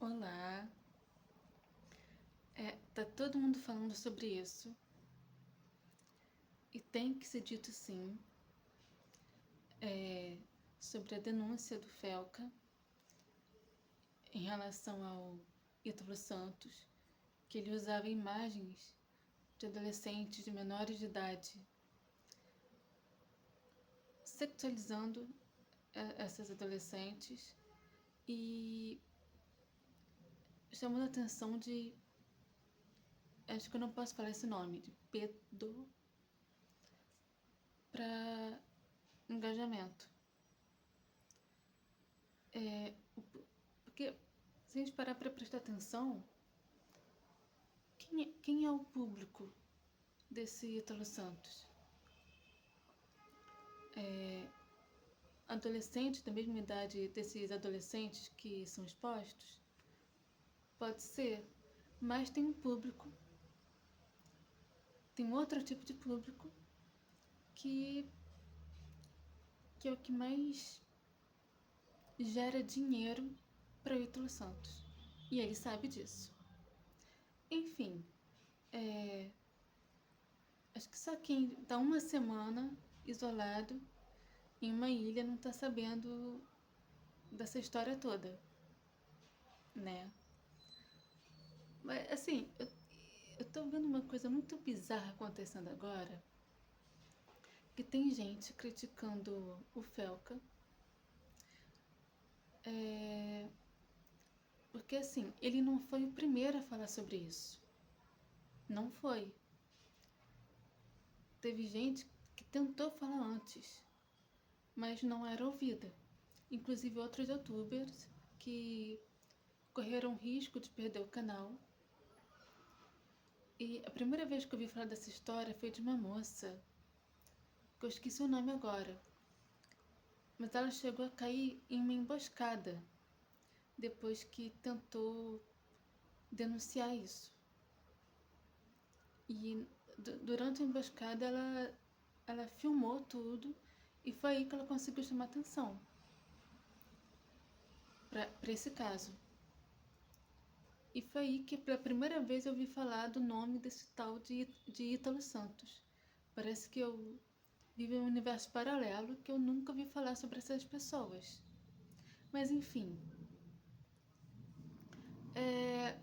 Olá, tá todo mundo falando sobre isso e tem que ser dito sim, sobre a denúncia do Felca em relação ao Ítalo Santos, que ele usava imagens de adolescentes de menores de idade, sexualizando essas adolescentes e chamando a atenção de, acho que eu não posso falar esse nome, de pedo para engajamento. Porque se a gente parar para prestar atenção, quem é o público desse Ítalo Santos? Adolescentes da mesma idade desses adolescentes que são expostos? Pode ser, mas tem um público, tem outro tipo de público que, que é o que mais gera dinheiro para o Ítalo Santos. E ele sabe disso. Enfim, acho que só quem está uma semana isolado em uma ilha não está sabendo dessa história toda, né? Mas, assim, eu tô vendo uma coisa muito bizarra acontecendo agora, que tem gente criticando o Felca, porque, assim, ele não foi o primeiro a falar sobre isso. Não foi. Teve gente que tentou falar antes, mas não era ouvida. Inclusive outros youtubers que correram risco de perder o canal. E a primeira vez que eu ouvi falar dessa história foi de uma moça, que eu esqueci o nome agora, mas ela chegou a cair em uma emboscada depois que tentou denunciar isso. E durante a emboscada ela filmou tudo e foi aí que ela conseguiu chamar atenção para esse caso. E foi aí que pela primeira vez eu ouvi falar do nome desse tal de Ítalo Santos. Parece que eu vivo em um universo paralelo que eu nunca ouvi falar sobre essas pessoas. Mas enfim, é,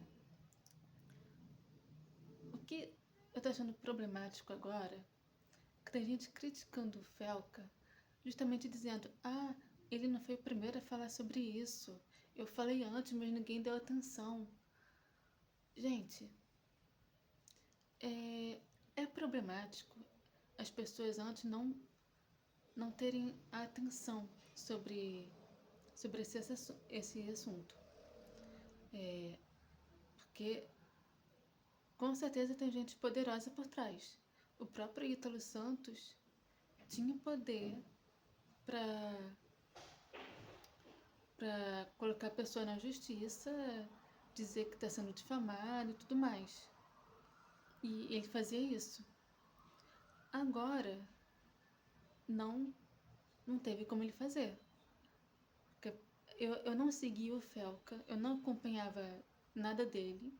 o que eu tô achando problemático agora é que tem gente criticando o Felca, justamente dizendo: ah, ele não foi o primeiro a falar sobre isso. Eu falei antes, mas ninguém deu atenção. Gente, é problemático as pessoas antes não terem a atenção sobre esse assunto. Porque com certeza tem gente poderosa por trás. O próprio Ítalo Santos tinha poder para colocar a pessoa na justiça, dizer que está sendo difamado e tudo mais. E ele fazia isso. Agora, não, não teve como ele fazer. Porque eu não seguia o Felca, eu não acompanhava nada dele,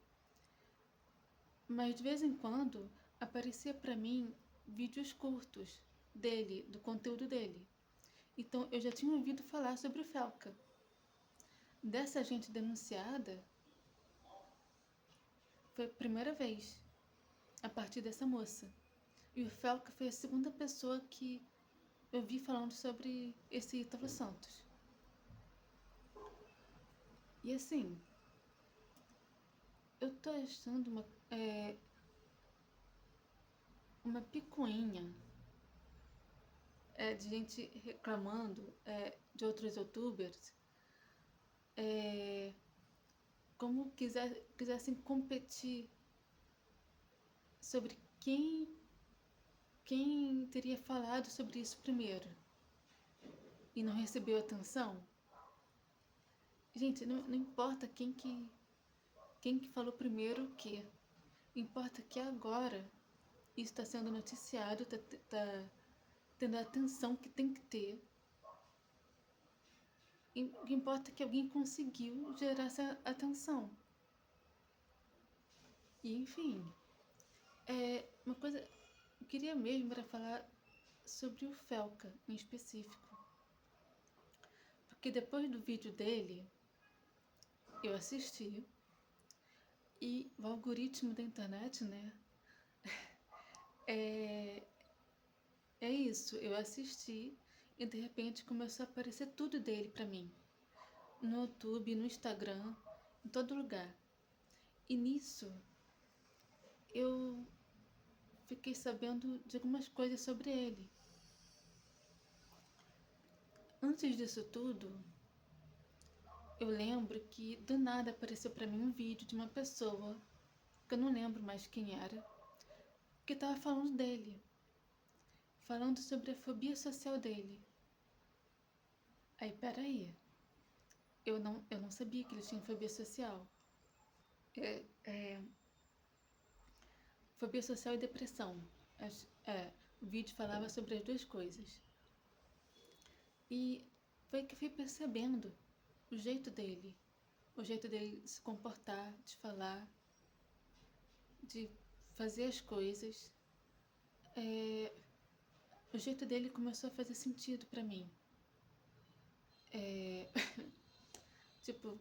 mas de vez em quando aparecia para mim vídeos curtos dele, do conteúdo dele. Então eu já tinha ouvido falar sobre o Felca. Dessa gente denunciada, foi a primeira vez, a partir dessa moça. E o Felca foi a segunda pessoa que eu vi falando sobre esse Ítalo Santos. E assim, eu tô achando uma picuinha de gente reclamando de outros youtubers, como quisessem competir sobre quem teria falado sobre isso primeiro e não recebeu atenção. Gente, não importa quem que falou primeiro o quê. Importa que agora isso está sendo noticiado, tá tendo a atenção que tem que ter. O que importa é que alguém conseguiu gerar essa atenção. E, enfim, uma coisa... Eu queria mesmo era falar sobre o Felca, em específico. Porque depois do vídeo dele, eu assisti, e o algoritmo da internet, né? É isso, eu assisti e de repente começou a aparecer tudo dele pra mim. No YouTube, no Instagram, em todo lugar. E nisso, eu fiquei sabendo de algumas coisas sobre ele. Antes disso tudo, eu lembro que do nada apareceu pra mim um vídeo de uma pessoa, que eu não lembro mais quem era, que tava falando dele. Falando sobre a fobia social dele. Aí, peraí. Eu não sabia que ele tinha fobia social. É, é, fobia social e depressão. O vídeo falava sobre as duas coisas. E foi que eu fui percebendo o jeito dele. O jeito dele se comportar, de falar, de fazer as coisas. O jeito dele começou a fazer sentido pra mim. Tipo,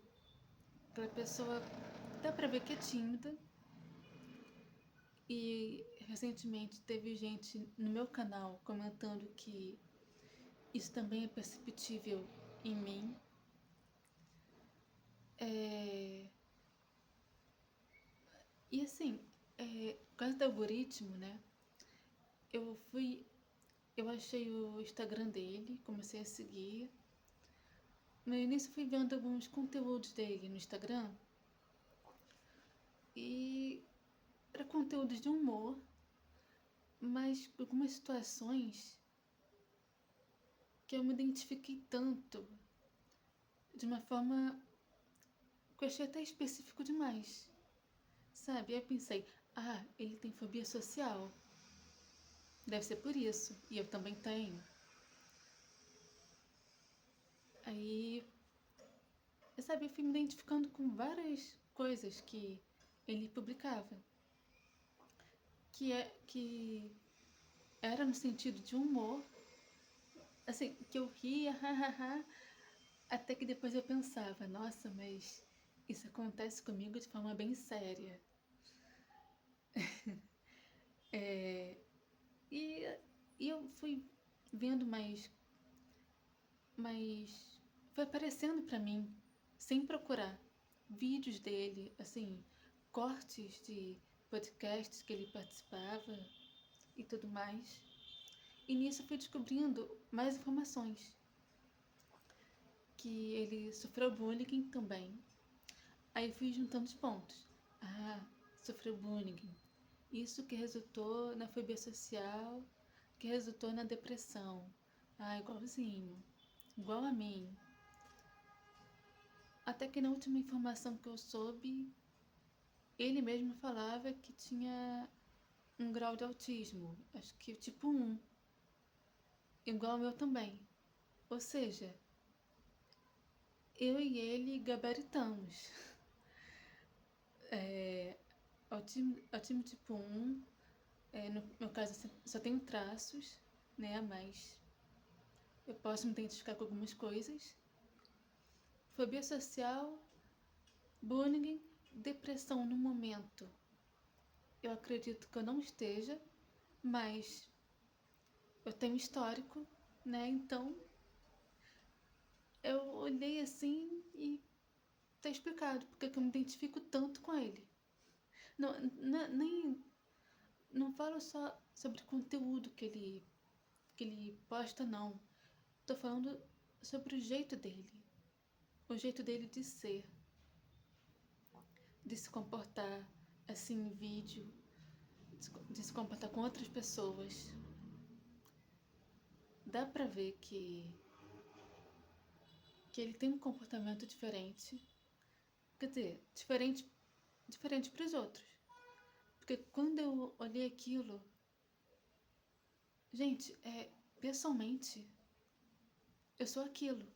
aquela pessoa, dá pra ver que é tímida. E recentemente teve gente no meu canal comentando que isso também é perceptível em mim. E assim, por causa do algoritmo, né? Eu fui. Eu achei o Instagram dele, comecei a seguir. No início fui vendo alguns conteúdos dele no Instagram. E era conteúdos de humor, mas algumas situações que eu me identifiquei tanto, de uma forma que eu achei até específico demais. Sabe? Aí eu pensei, ele tem fobia social. Deve ser por isso. E eu também tenho. Aí, sabe, eu fui me identificando com várias coisas que ele publicava. Que era no sentido de humor. Assim, que eu ria, hahaha. Até que depois eu pensava, nossa, mas isso acontece comigo de forma bem séria. E, e eu fui vendo mas foi aparecendo pra mim, sem procurar, vídeos dele, assim, cortes de podcasts que ele participava e tudo mais. E nisso fui descobrindo mais informações, que ele sofreu bullying também. Aí fui juntando os pontos. Sofreu bullying. Isso que resultou na fobia social, que resultou na depressão. Igualzinho. Igual a mim. Até que na última informação que eu soube, ele mesmo falava que tinha um grau de autismo, acho que tipo 1, igual ao meu também. Ou seja, eu e ele gabaritamos. Autismo tipo 1, no meu caso só tenho traços, né, mas eu posso me identificar com algumas coisas. Fobia social, bullying, depressão no momento. Eu acredito que eu não esteja, mas eu tenho histórico, né? Então eu olhei assim e tá explicado porque eu me identifico tanto com ele. Não, nem não falo só sobre conteúdo que ele posta, não. Tô falando sobre o jeito dele. O jeito dele de ser, de se comportar assim em vídeo, de se comportar com outras pessoas. Dá pra ver que ele tem um comportamento diferente. Quer dizer, diferente para os outros. Porque quando eu olhei aquilo, gente, pessoalmente, eu sou aquilo.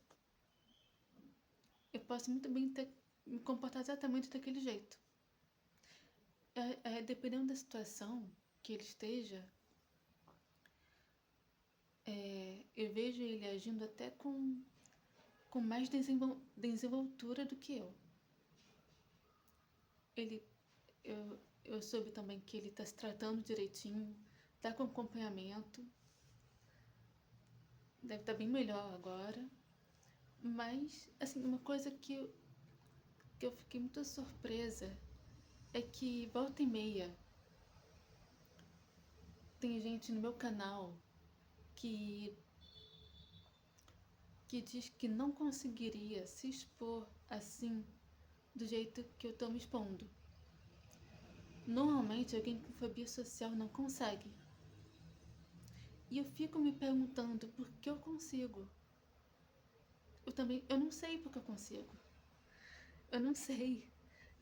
eu posso muito bem me comportar exatamente daquele jeito. Dependendo da situação que ele esteja, eu vejo ele agindo até com mais desenvoltura do que eu. Ele, eu soube também que ele está se tratando direitinho, está com acompanhamento, deve estar bem melhor agora. Mas, assim, uma coisa que eu fiquei muito surpresa é que volta e meia tem gente no meu canal que diz que não conseguiria se expor assim do jeito que eu tô me expondo. Normalmente alguém com fobia social não consegue. E eu fico me perguntando por que eu consigo. Eu não sei porque eu consigo. Eu não sei.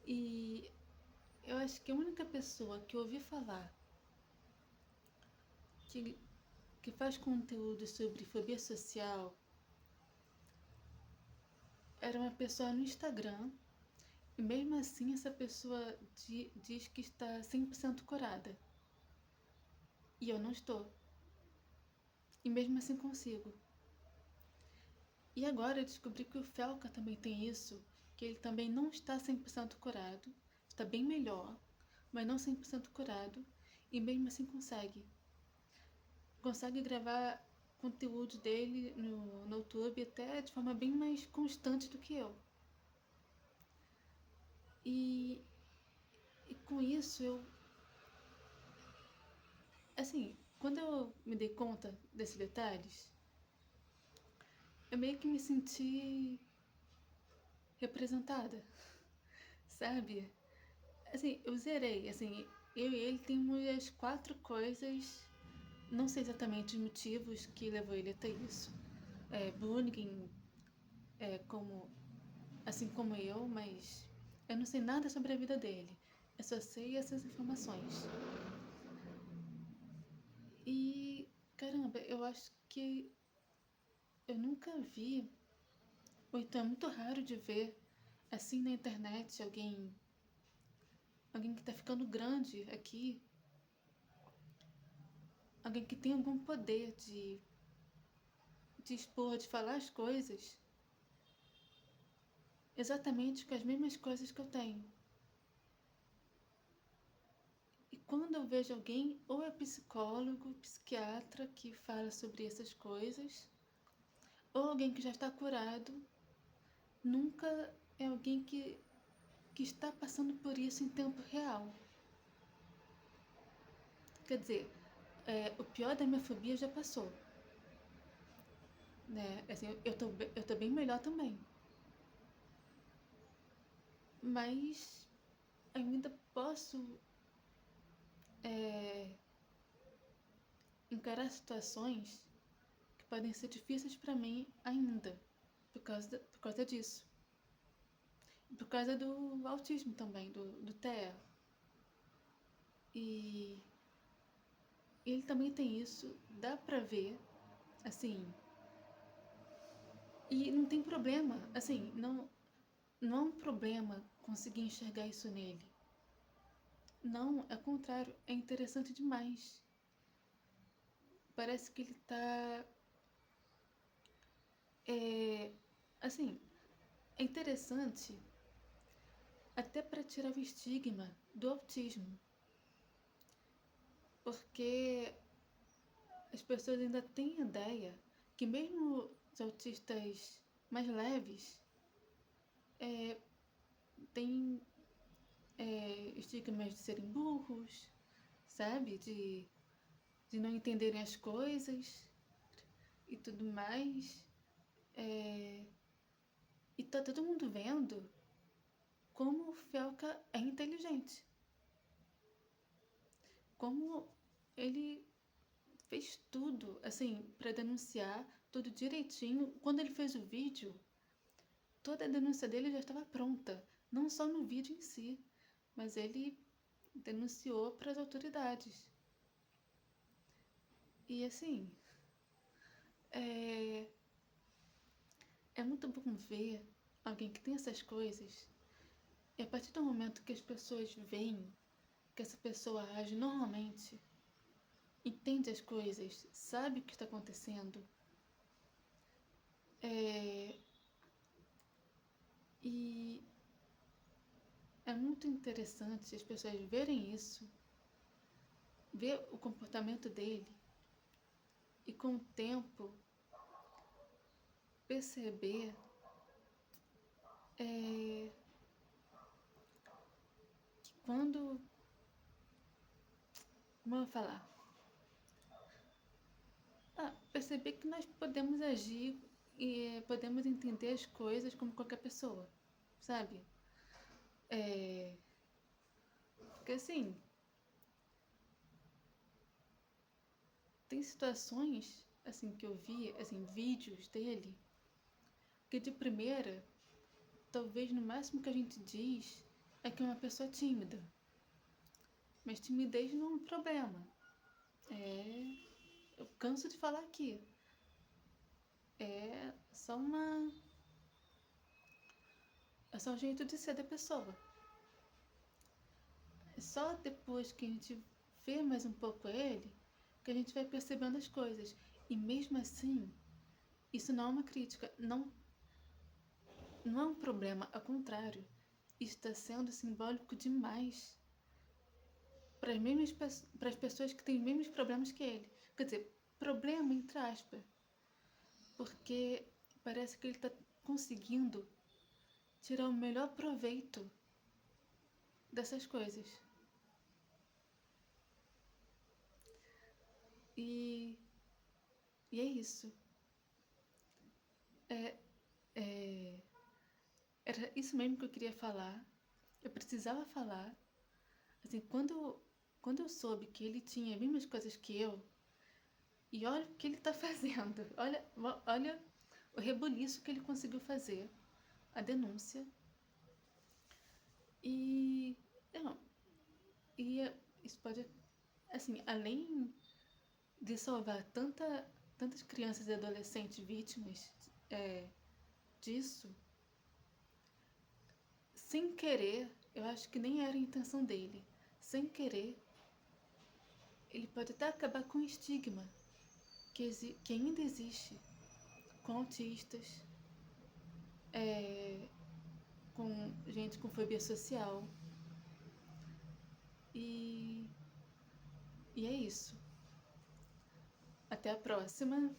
E eu acho que a única pessoa que eu ouvi falar que, que faz conteúdo sobre fobia social era uma pessoa no Instagram. E mesmo assim essa pessoa diz que está 100% curada. E eu não estou. E mesmo assim consigo. E agora eu descobri que o Felca também tem isso, que ele também não está 100% curado, está bem melhor, mas não 100% curado, e mesmo assim consegue. Consegue gravar conteúdo dele no YouTube até de forma bem mais constante do que eu. E com isso assim, quando eu me dei conta desses detalhes, eu meio que me senti representada, sabe? Assim, eu zerei, assim, eu e ele temos as 4 coisas, não sei exatamente os motivos que levou ele até isso. Bullying, como, assim como eu, mas eu não sei nada sobre a vida dele. Eu só sei essas informações. E, caramba, eu acho que eu nunca vi, ou então é muito raro de ver, assim na internet, alguém que tá ficando grande aqui, alguém que tem algum poder de expor, de falar as coisas exatamente com as mesmas coisas que eu tenho. E quando eu vejo alguém, ou é psicólogo, psiquiatra que fala sobre essas coisas, ou alguém que já está curado, nunca é alguém que está passando por isso em tempo real. Quer dizer, o pior da minha fobia já passou. Né? Assim, eu tô bem melhor também. Mas ainda posso é, encarar situações que podem ser difíceis para mim ainda, por causa disso. E por causa do autismo também, do TEA. E ele também tem isso, dá pra ver, assim. E não tem problema, assim, não é um problema conseguir enxergar isso nele. Não, é o contrário, é interessante demais. Parece que ele tá. É, assim, é interessante até para tirar o estigma do autismo, porque as pessoas ainda têm ideia que mesmo os autistas mais leves têm estigmas de serem burros, sabe? De não entenderem as coisas e tudo mais. É, e tá todo mundo vendo como o Felca é inteligente. Como ele fez tudo, assim, para denunciar tudo direitinho. Quando ele fez o vídeo, toda a denúncia dele já estava pronta. Não só no vídeo em si, mas ele denunciou para as autoridades. E assim, é, é muito bom ver. alguém que tem essas coisas, e a partir do momento que as pessoas veem que essa pessoa age normalmente, entende as coisas, sabe o que está acontecendo, é, e é muito interessante as pessoas verem isso, ver o comportamento dele e com o tempo perceber que quando, como eu vou falar, perceber que nós podemos agir e podemos entender as coisas como qualquer pessoa, sabe? Porque assim, tem situações assim que eu vi, assim, vídeos dele, que de primeira, talvez no máximo que a gente diz é que é uma pessoa tímida. Mas timidez não é um problema. Eu canso de falar aqui. É só uma. É só um jeito de ser da pessoa. É só depois que a gente vê mais um pouco ele que a gente vai percebendo as coisas. E mesmo assim, isso não é uma crítica. Não é um problema. Ao contrário, está sendo simbólico demais para as pessoas que têm os mesmos problemas que ele. Quer dizer, problema entre aspas. Porque parece que ele está conseguindo tirar o melhor proveito dessas coisas. E, e é isso. É, é, era isso mesmo que eu queria falar. Eu precisava falar. Assim, quando eu soube que ele tinha as mesmas coisas que eu, e olha o que ele está fazendo. Olha o rebuliço que ele conseguiu fazer. A denúncia. E. Não, e isso pode. Assim, além de salvar tantas crianças e adolescentes vítimas disso, sem querer, eu acho que nem era a intenção dele, sem querer, ele pode até acabar com o estigma que ainda existe com autistas, com gente com fobia social. E, e é isso. Até a próxima.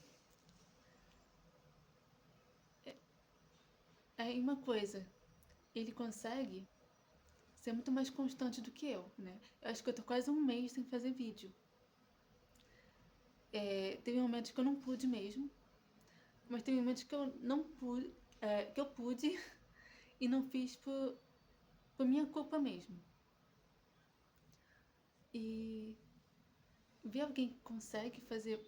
Aí uma coisa, ele consegue ser muito mais constante do que eu, né? Eu acho que eu tô quase um mês sem fazer vídeo. Teve momentos que eu não pude mesmo, mas teve momentos que eu não pude, que eu pude e não fiz por minha culpa mesmo. E ver alguém que consegue fazer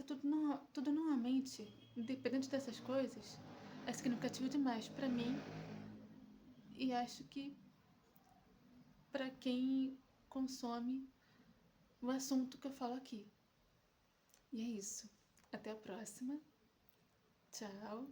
tudo normalmente, independente dessas coisas, é significativo demais pra mim e acho que pra quem consome o assunto que eu falo aqui. E é isso. Até a próxima. Tchau.